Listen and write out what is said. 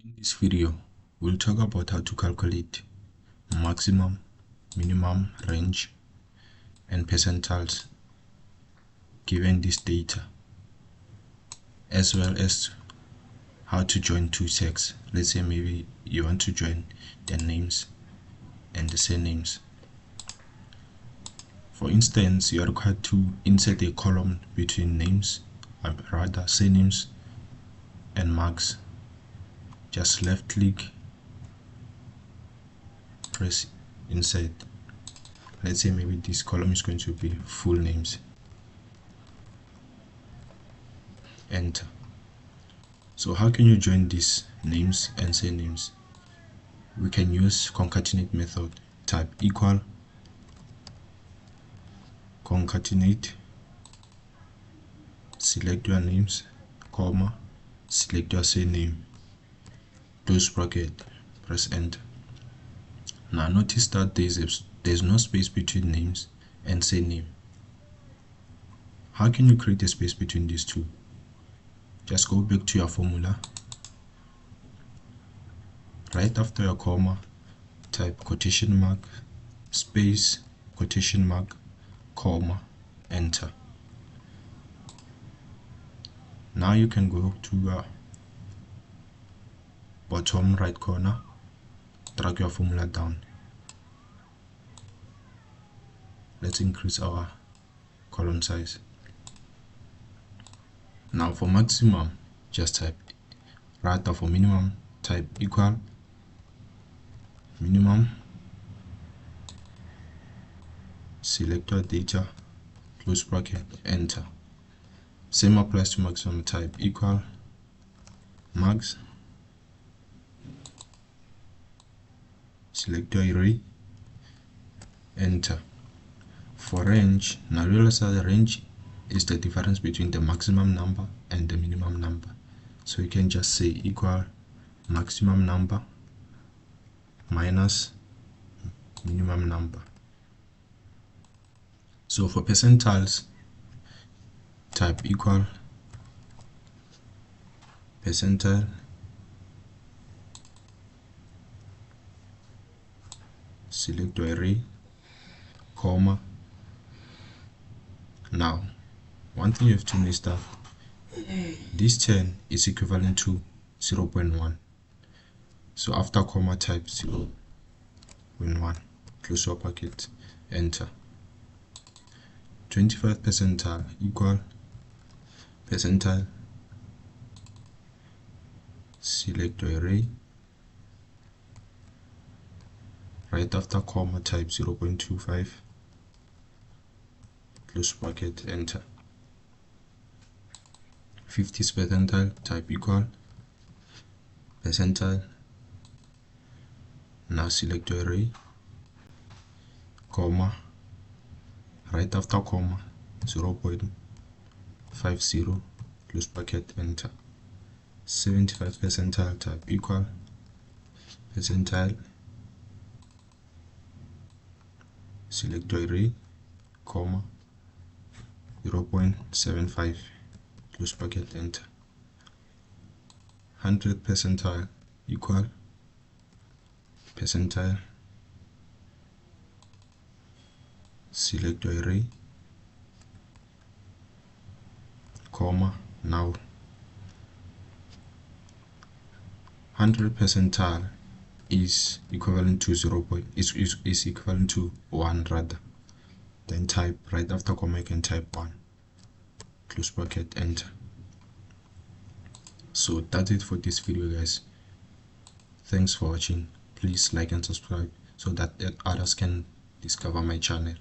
In this video, we'll talk about how to calculate maximum, minimum, range, and percentiles given this data, as well as how to join two texts. Let's say maybe you want to join the names and the surnames. For instance, you are required to insert a column between names, rather surnames and marks. Just left click, press insert. Let's say maybe this column is going to be full names. Enter. So how can you join these names and surnames? We can use concatenate method. Type equal, concatenate, select your names, comma, select your surname, close bracket, press enter. Now notice that there's no space between names and surname. How can you create a space between these two? Just go back to your formula. Right after your comma, type quotation mark, space, quotation mark, comma, enter. Now you can go to your bottom right corner, drag your formula down. Let's increase our column size. Now for maximum, just type, rather for minimum, type equal, minimum, select your data, close bracket, enter. Same applies to maximum. Type equal, max, select your array, enter. For range, now realize that the range is the difference between the maximum number and the minimum number. So you can just say equal maximum number minus minimum number. So for percentiles, type equal percentile select your array, comma. Now one thing you have to know is that this 10 is equivalent to 0.1. So after comma, type 0.1, close your bracket, enter. 25 percentile equal percentile, select your array, right after comma, type 0.25, close bracket, enter. 50th percentile, type equal percentile, now select your array, comma, right after comma, 0.50, close bracket, enter. 75th percentile, type equal percentile, select your array, comma, 0.75, close bracket, enter. 100th percentile equal percentile, select your array, comma, now 100 percentile is equivalent to is equivalent to 1 rather. Then type, right after comma you can type 1, close bracket, enter. So that's it for this video, guys. Thanks for watching. Please like and subscribe so that others can discover my channel.